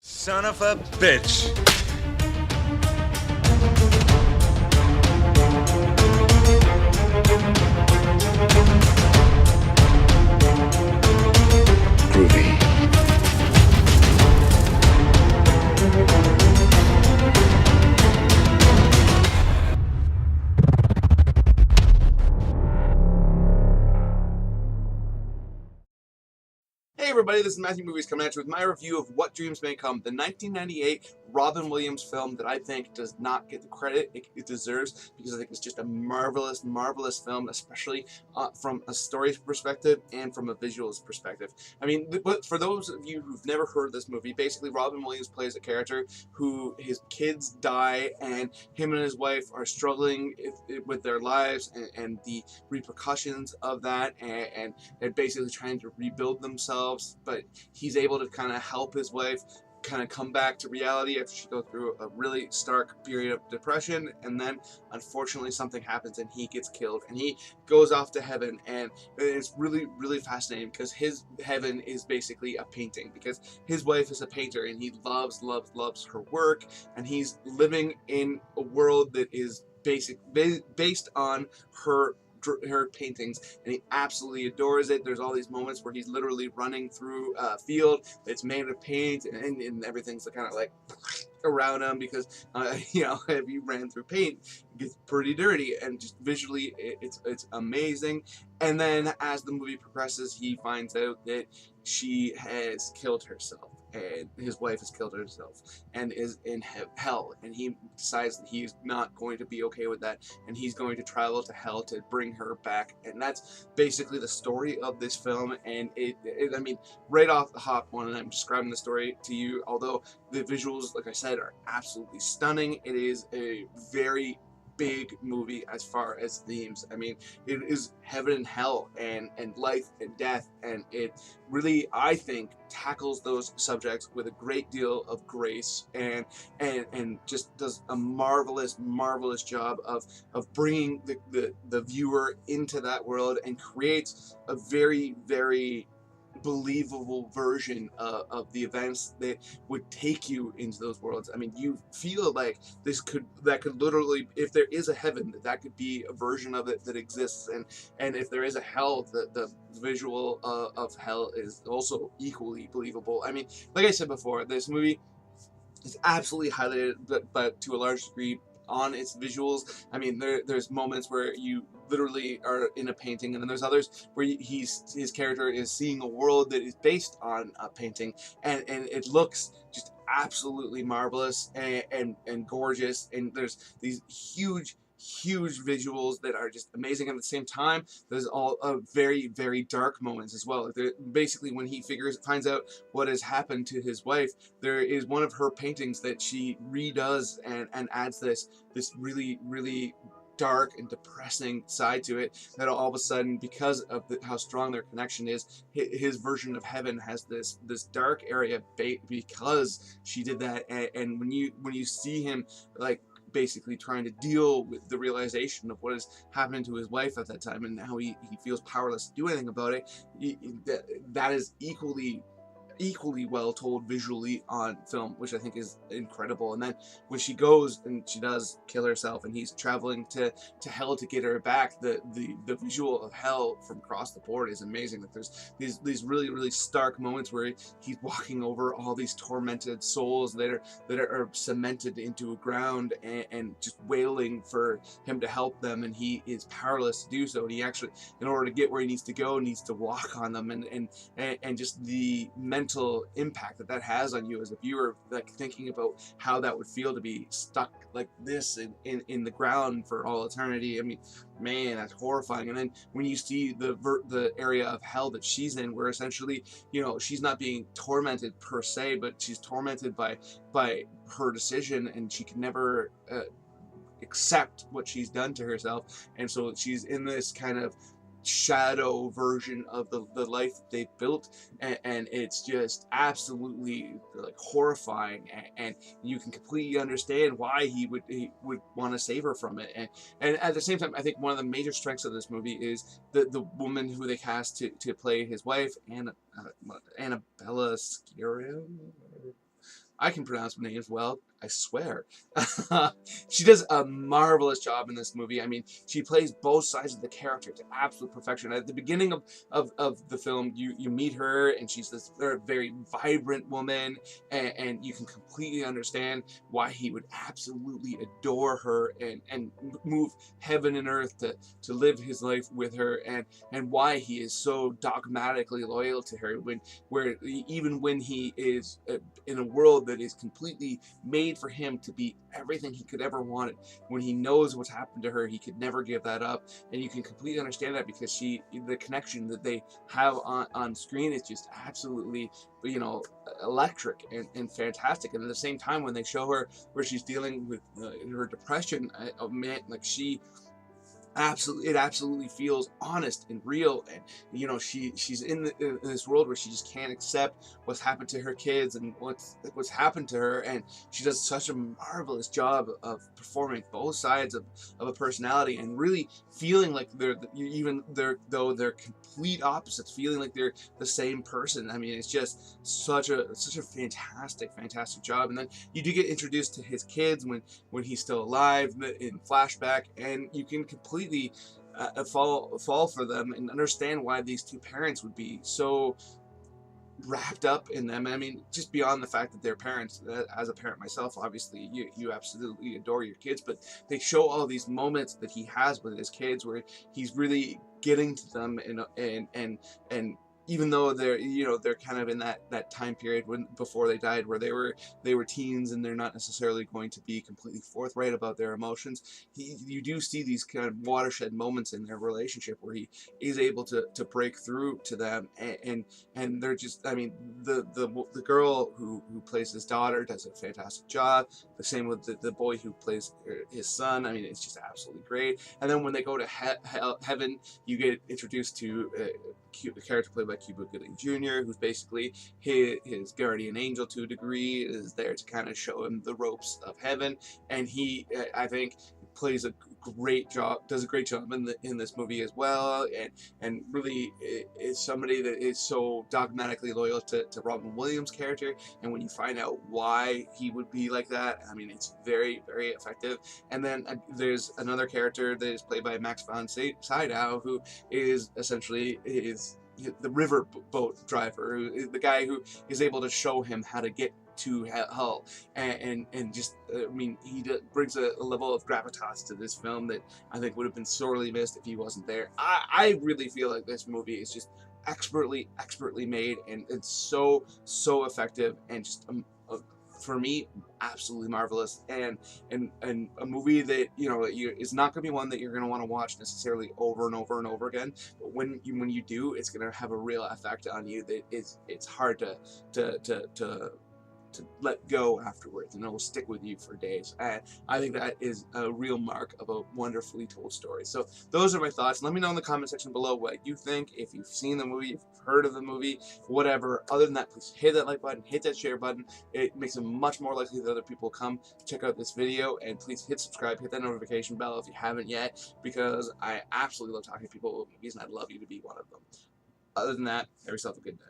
Son of a bitch. Groovy. Hey everybody, this is Matthew Movies coming at you with my review of What Dreams May Come, the 1998 Robin Williams film that I think does not get the credit it deserves, because I think it's just a marvelous, marvelous film, especially from a story perspective and from a visuals perspective. I mean, for those of you who've never heard this movie, basically Robin Williams plays a character who his kids die and him and his wife are struggling with their lives and the repercussions of that, and they're basically trying to rebuild themselves, but he's able to kind of help his wife kind of come back to reality after she goes through a really stark period of depression, and then unfortunately something happens and he gets killed and he goes off to heaven. And it's really, really fascinating because his heaven is basically a painting, because his wife is a painter and he loves her work, and he's living in a world that is based on her paintings, and he absolutely adores it. There's all these moments where he's literally running through a field that's made of paint, and everything's kind of like around him, because if you ran through paint, it gets pretty dirty, and just visually it's amazing. And then as the movie progresses, he finds out that she has killed herself, and his wife has killed herself and is in hell, and he decides that he's not going to be okay with that, and he's going to travel to hell to bring her back. And that's basically the story of this film. And I mean, right off the hop, when I'm describing the story to you, although the visuals, like I said, are absolutely stunning, it is a very big movie as far as themes. I mean, it is heaven and hell, and life and death, and it really, I think, tackles those subjects with a great deal of grace, and just does a marvelous job of bringing the viewer into that world, and creates a very believable version of the events that would take you into those worlds. I mean, you feel like that could literally, if there is a heaven, that could be a version of it that exists, and if there is a hell, the visual of hell is also equally believable. I mean, like I said before, this movie is absolutely highlighted, but to a large degree on its visuals. I mean, there's moments where you literally are in a painting, and then there's others where his character is seeing a world that is based on a painting, and it looks just absolutely marvelous and gorgeous. And there's these huge visuals that are just amazing. At the same time, there's all very dark moments as well. Basically, when he finds out what has happened to his wife, there is one of her paintings that she redoes and adds this really dark and depressing side to it, that all of a sudden, because of how strong their connection is, his version of heaven has this dark area because she did that. And when you see him, like, basically trying to deal with the realization of what is happening to his wife at that time, and how he feels powerless to do anything about it, that is equally well told visually on film, which I think is incredible. And then when she goes and she does kill herself, and he's traveling to hell to get her back, the visual of hell from across the board is amazing. That there's these really stark moments where he's walking over all these tormented souls that are cemented into a ground, and just wailing for him to help them, and he is powerless to do so. And he actually, in order to get where he needs to go, needs to walk on them, and just the mental impact that has on you as a viewer, like thinking about how that would feel to be stuck like this in the ground for all eternity. I mean, man, that's horrifying. And then when you see the area of hell that she's in, where essentially, she's not being tormented per se, but she's tormented by her decision, and she can never accept what she's done to herself. And so she's in this kind of shadow version of the life that they've built, and it's just absolutely, like, horrifying, and you can completely understand why he would want to save her from it. And at the same time, I think one of the major strengths of this movie is the woman who they cast to play his wife, Annabella Sciorra. I can pronounce names well, I swear. She does a marvelous job in this movie. I mean, she plays both sides of the character to absolute perfection. At the beginning of the film, you meet her, and she's this very vibrant woman, and you can completely understand why he would absolutely adore her and move heaven and earth to live his life with her, and why he is so dogmatically loyal to her, even when he is in a world that is completely made for him to be everything he could ever want. When he knows what's happened to her, he could never give that up, and you can completely understand that because the connection that they have on screen is just absolutely, you know, electric and fantastic. And at the same time, when they show her where she's dealing with her depression, oh man, like it absolutely feels honest and real, and you know, she's in this world where she just can't accept what's happened to her kids and what's happened to her, and she does such a marvelous job of performing both sides of a personality and really feeling like though they're complete opposites, feeling like they're the same person. I mean, it's just such a fantastic job. And then you do get introduced to his kids when he's still alive in flashback, and you can completely fall for them and understand why these two parents would be so wrapped up in them. I mean, just beyond the fact that they're parents. As a parent myself, obviously, you absolutely adore your kids, but they show all these moments that he has with his kids where he's really getting to them, and even though they're kind of in that time period before they died, where they were teens and they're not necessarily going to be completely forthright about their emotions, you do see these kind of watershed moments in their relationship where he is able to break through to them, and they're just, I mean, the girl who plays his daughter does a fantastic job. The same with the boy who plays his son. I mean, it's just absolutely great. And then when they go to heaven, you get introduced to the character played by Cuba Gooding Jr., who's basically his guardian angel to a degree, is there to kind of show him the ropes of heaven, and he, I think, plays a great job, does a great job in this movie as well, and really is somebody that is so dogmatically loyal to Robin Williams' character. And when you find out why he would be like that, I mean, it's very effective. And then there's another character that is played by Max von Sydow, who is essentially the river boat driver, the guy who is able to show him how to get to Hull, and just I mean, he brings a level of gravitas to this film that I think would have been sorely missed if he wasn't there. I really feel like this movie is just expertly made, and it's so effective, and just for me, absolutely marvelous, and a movie that, you know, is not going to be one that you're going to want to watch necessarily over and over and over again, but when you do, it's going to have a real effect on you that it's hard to let go afterwards, and it will stick with you for days. And I think that is a real mark of a wonderfully told story. So those are my thoughts. Let me know in the comment section below what you think, if you've seen the movie, if you've heard of the movie, whatever. Other than that, please hit that like button, hit that share button. It makes it much more likely that other people come check out this video, and please hit subscribe, hit that notification bell if you haven't yet, because I absolutely love talking to people about movies, and I'd love you to be one of them. Other than that, have yourself a good day.